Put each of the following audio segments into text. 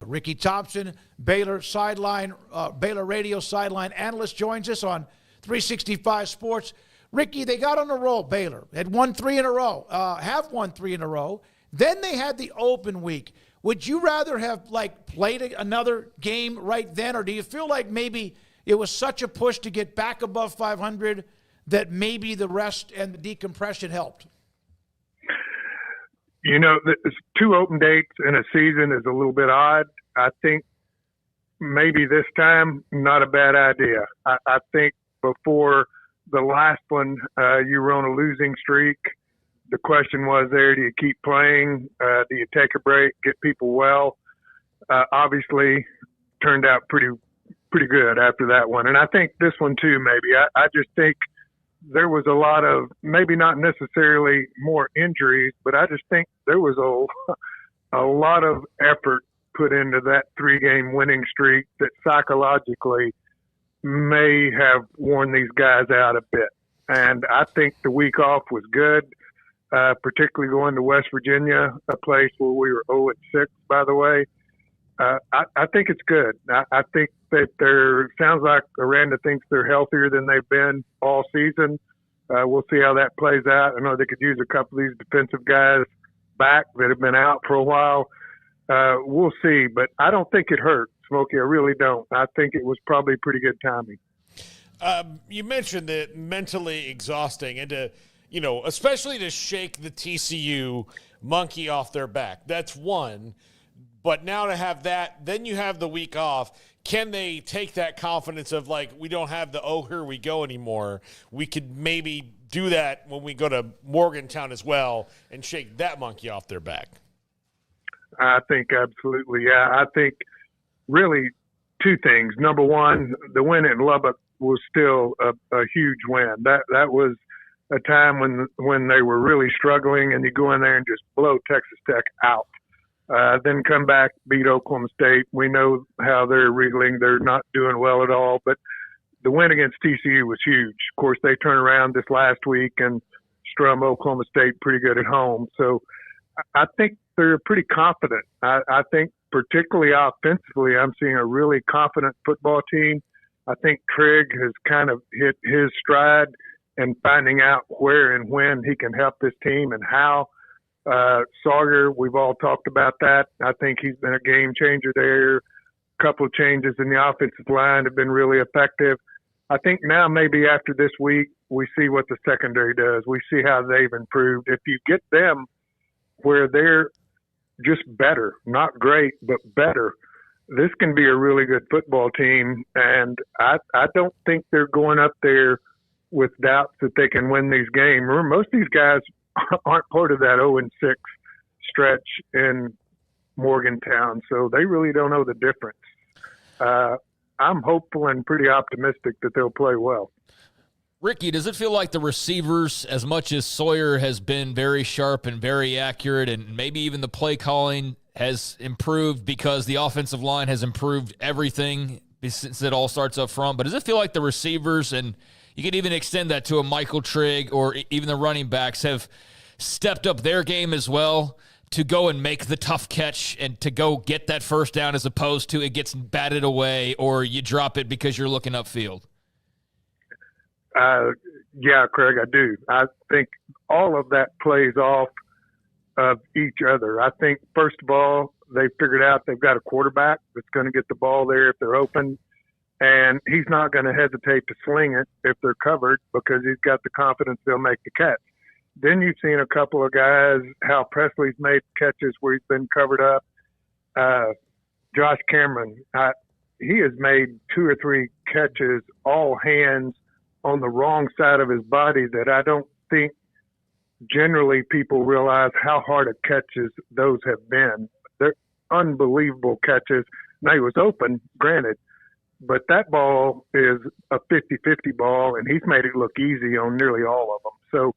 Ricky Thompson, Baylor Radio Sideline Analyst, joins us on 365 Sports. Ricky, they got on a roll. Baylor had won 3 in a row, have won 3 in a row. Then they had the open week. Would you rather have played another game right then, or do you feel like maybe it was such a push to get back above 500 that maybe the rest and the decompression helped? You know, 2 open dates in a season is a little bit odd. I think maybe this time, not a bad idea. I think before the last one, you were on a losing streak. The question was there, do you keep playing? Do you take a break, get people well? Obviously, turned out pretty good after that one. And I think this one too, maybe. I just think there was a lot of, maybe not necessarily more injuries, but I just think there was a lot of effort put into that 3-game winning streak that psychologically may have worn these guys out a bit. And I think the week off was good, particularly going to West Virginia, a place where we were 0-6, by the way. I think it's good. I think that sounds like Aranda thinks they're healthier than they've been all season. We'll see how that plays out. I know they could use a couple of these defensive guys back that have been out for a while. We'll see, but I don't think it hurt, Smokey. I really don't. I think it was probably pretty good timing. You mentioned that mentally exhausting, and especially to shake the TCU monkey off their back. That's one. But now to have that, then you have the week off. Can they take that confidence of we don't have the here we go anymore? We could maybe do that when we go to Morgantown as well and shake that monkey off their back. I think absolutely, yeah. I think really 2 things. Number one, the win in Lubbock was still a huge win. That was a time when they were really struggling, and you go in there and just blow Texas Tech out. Then come back, beat Oklahoma State. We know how they're reeling. They're not doing well at all. But the win against TCU was huge. Of course, they turned around this last week and strum Oklahoma State pretty good at home. So I think they're pretty confident. I think particularly offensively, I'm seeing a really confident football team. I think Trigg has kind of hit his stride and finding out where and when he can help this team and how. Sawyer, we've all talked about that. I think he's been a game changer there. A couple of changes in the offensive line have been really effective. I think now maybe after this week, we see what the secondary does. We see how they've improved. If you get them where they're just better, not great, but better, this can be a really good football team. And I don't think they're going up there with doubts that they can win these games. Remember, most of these guys aren't part of that 0-6 stretch in Morgantown, so they really don't know the difference. I'm hopeful and pretty optimistic that they'll play well. Ricky, does it feel like the receivers, as much as Sawyer has been very sharp and very accurate, and maybe even the play calling has improved because the offensive line has improved everything since it all starts up front, but does it feel like the receivers, and you could even extend that to a Michael Trigg or even the running backs, have stepped up their game as well to go and make the tough catch and to go get that first down as opposed to it gets batted away or you drop it because you're looking upfield? Yeah, Craig, I do. I think all of that plays off of each other. I think, first of all, they figured out they've got a quarterback that's going to get the ball there if they're open. And he's not going to hesitate to sling it if they're covered because he's got the confidence they'll make the catch. Then you've seen a couple of guys, Hal Presley's made catches where he's been covered up. Josh Cameron, he has made 2 or 3 catches, all hands on the wrong side of his body that I don't think generally people realize how hard of catches those have been. They're unbelievable catches. Now, he was open, granted, but that ball is a 50-50 ball, and he's made it look easy on nearly all of them. So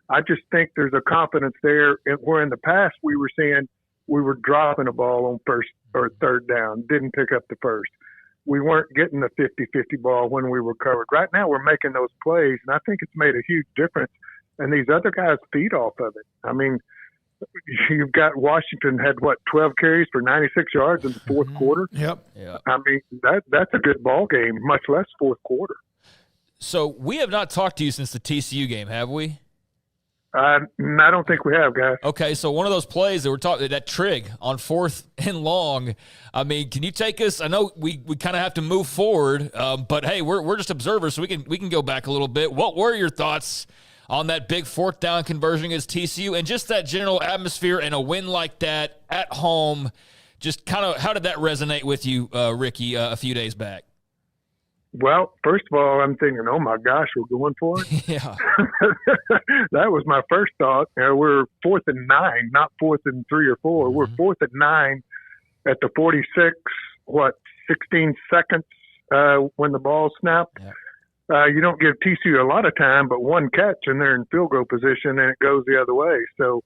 I just think there's a confidence there. Where in the past we were seeing we were dropping a ball on first or third down, didn't pick up the first. We weren't getting the 50-50 ball when we were covered. Right now we're making those plays, and I think it's made a huge difference. And these other guys feed off of it. I mean, you've got Washington had 12 carries for 96 yards in the fourth quarter. Yep. Yeah. I mean, that's a good ball game, much less fourth quarter. So we have not talked to you since the TCU game, have we? I don't think we have, guys. Okay, so one of those plays that we're talking, that trig on 4th and long. I mean, can you take us? I know we kind of have to move forward, but hey, we're just observers, so we can go back a little bit. What were your thoughts on that big 4th down conversion against TCU and just that general atmosphere and a win like that at home? Just kind of how did that resonate with you, Ricky, a few days back? Well, first of all, I'm thinking, oh my gosh, we're going for it. Yeah, that was my first thought. We're 4th and 9, not 4th and 3 or 4. We're 4th and 9 at the 46. 16 seconds when the ball snapped. Yeah. You don't give TCU a lot of time, but one catch and they're in field goal position and it goes the other way. So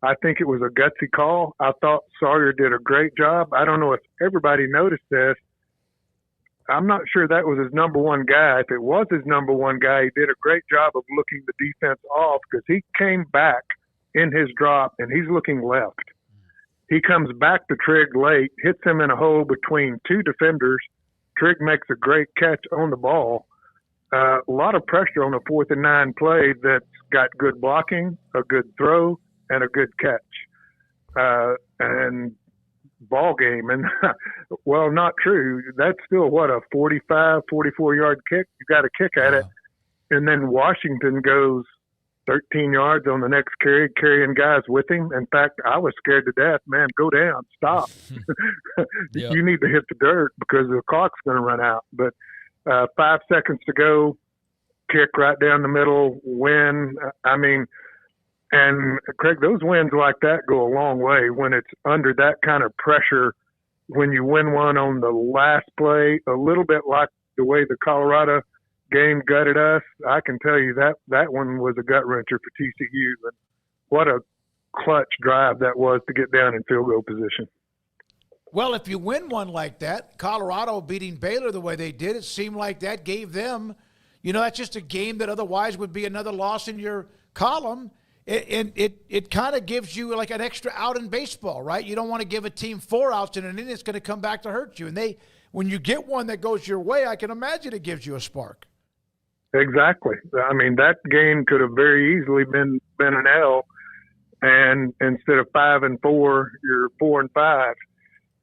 I think it was a gutsy call. I thought Sawyer did a great job. I don't know if everybody noticed this. I'm not sure that was his number one guy. If it was his number one guy, he did a great job of looking the defense off because he came back in his drop and he's looking left. He comes back to Trigg late, hits him in a hole between 2 defenders. Trigg makes a great catch on the ball. A lot of pressure on a 4th and 9 play that's got good blocking, a good throw, and a good catch. And ball game. And, well, not true. That's still, a 45, 44-yard kick? You got to kick at it. And then Washington goes 13 yards on the next carry, carrying guys with him. In fact, I was scared to death. Man, go down. Stop. Yep. You need to hit the dirt because the clock's going to run out. But 5 seconds to go, kick right down the middle, win. I mean, and Craig, those wins like that go a long way when it's under that kind of pressure. When you win one on the last play, a little bit like the way the Colorado game gutted us, I can tell you that one was a gut wrencher for TCU. And what a clutch drive that was to get down in field goal position. Well, if you win one like that, Colorado beating Baylor the way they did, it seemed like that gave them, that's just a game that otherwise would be another loss in your column. It kind of gives you like an extra out in baseball, right? You don't want to give a team 4 outs in an inning. It's going to come back to hurt you. And when you get one that goes your way, I can imagine it gives you a spark. Exactly. I mean, that game could have very easily been an L, and instead of 5 and 4, you're 4 and 5.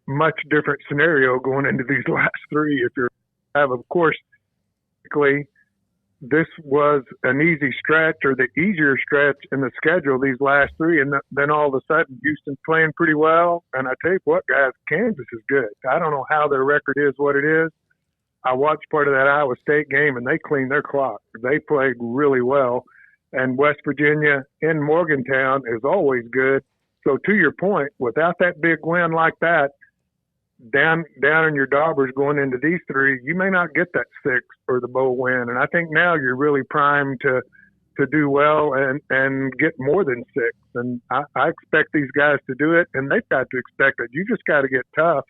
Much different scenario going into these last 3. If of course, typically, this was an easy stretch or the easier stretch in the schedule, these last 3. And then all of a sudden, Houston's playing pretty well. And I tell you what, guys, Kansas is good. I don't know how their record is what it is. I watched part of that Iowa State game, and they cleaned their clock. They played really well. And West Virginia in Morgantown is always good. So to your point, without that big win like that, down in your daubers going into these 3, you may not get that 6 or the bowl win. And I think now you're really primed to do well and get more than 6. And I expect these guys to do it, and they've got to expect it. You just got to get tough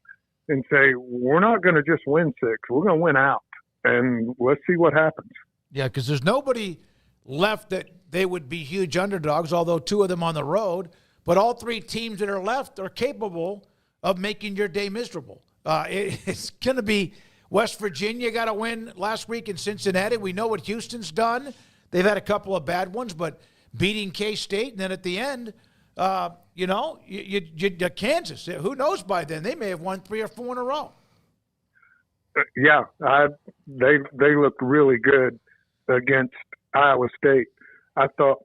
and say, we're not going to just win 6. We're going to win out. And let's see what happens. Yeah, because there's nobody left that they would be huge underdogs, although 2 of them on the road. But all 3 teams that are left are capable of making your day miserable. It's going to be West Virginia got a win last week in Cincinnati. We know what Houston's done. They've had a couple of bad ones, but beating K-State, and then at the end, Kansas. Who knows by then? They may have won 3 or 4 in a row. Yeah, they looked really good against Iowa State. I thought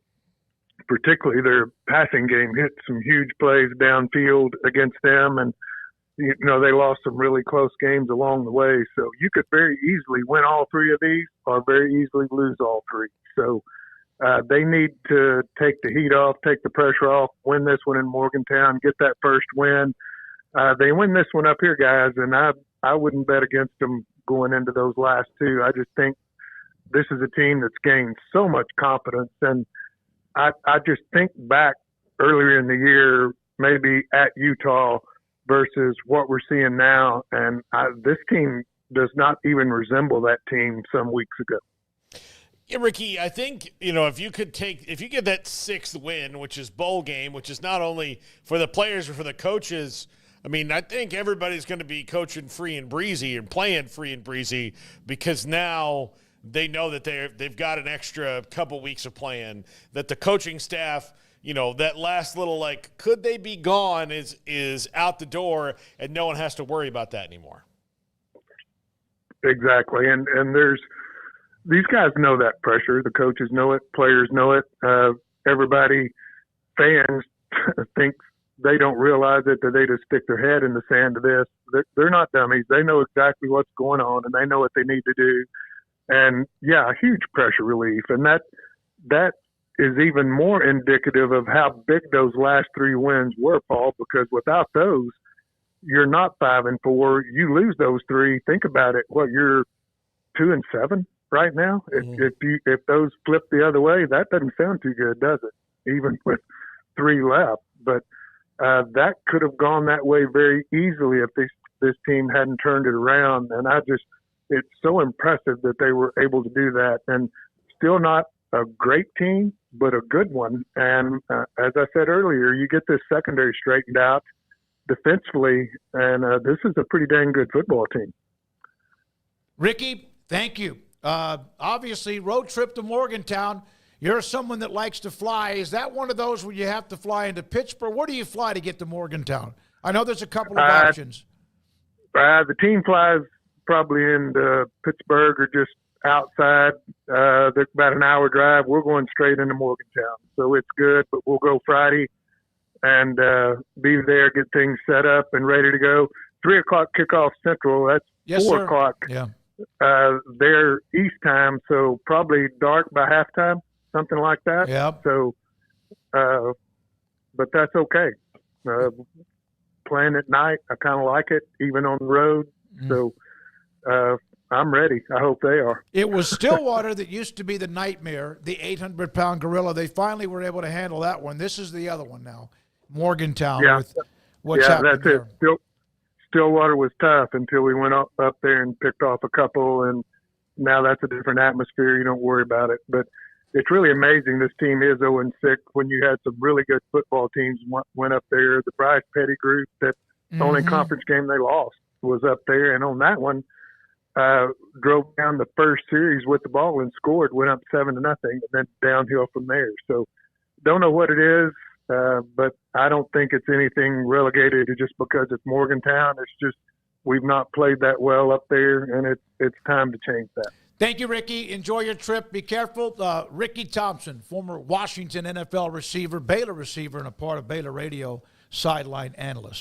particularly their passing game hit some huge plays downfield against them. And, they lost some really close games along the way. So you could very easily win all 3 of these or very easily lose all 3. So they need to take the heat off, take the pressure off, win this one in Morgantown, get that first win. They win this one up here, guys, and I wouldn't bet against them going into those last 2. I just think this is a team that's gained so much confidence. And I just think back earlier in the year, maybe at Utah versus what we're seeing now. And this team does not even resemble that team some weeks ago. Yeah, Ricky, I think, if you get that 6th win, which is bowl game, which is not only for the players, but for the coaches, I mean, I think everybody's going to be coaching free and breezy and playing free and breezy because now they know that they've got an extra couple weeks of playing, that the coaching staff, that last little, could they be gone is out the door, and no one has to worry about that anymore. Exactly. And these guys know that pressure. The coaches know it. Players know it. Everybody, fans, thinks they don't realize it, that they just stick their head in the sand to this. They're not dummies. They know exactly what's going on, and they know what they need to do. And, yeah, huge pressure relief. And that is even more indicative of how big those last 3 wins were, Paul, because without those, you're not 5-4. You lose those 3. Think about it. You're 2-7 right now. If those flip the other way, that doesn't sound too good, does it? Even with 3 left. But that could have gone that way very easily if this team hadn't turned it around. And it's so impressive that they were able to do that. And still not a great team, but a good one. And as I said earlier, you get this secondary straightened out defensively, and this is a pretty dang good football team. Ricky, thank you. Obviously, road trip to Morgantown. You're someone that likes to fly. Is that one of those where you have to fly into Pittsburgh? Where do you fly to get to Morgantown? I know there's a couple of options. The team flies probably into Pittsburgh or just outside. There's about an hour drive. We're going straight into Morgantown, so it's good. But we'll go Friday and be there, get things set up and ready to go. 3 o'clock kickoff Central. That's 4 o'clock. Yeah. Their East time, so probably dark by halftime, something like that. Yeah. So, but that's okay. Playing at night, I kind of like it, even on the road. So I'm ready. I hope they are. It was Stillwater that used to be the nightmare, the 800-pound gorilla. They finally were able to handle that one. This is the other one now, Morgantown. Yeah, with what's happening that's there. it. Stillwater was tough until we went up there and picked off a couple, and now that's a different atmosphere. You don't worry about it. But it's really amazing this team is 0-6 when you had some really good football teams went up there. The Bryce Petty group, that only conference game they lost was up there, and on that one, drove down the first series with the ball and scored, went up 7-0, and then downhill from there. So don't know what it is, but I don't think it's anything relegated to just because it's Morgantown. It's just we've not played that well up there, and it's time to change that. Thank you, Ricky. Enjoy your trip. Be careful. Ricky Thompson, former Washington NFL receiver, Baylor receiver, and a part of Baylor Radio Sideline Analyst.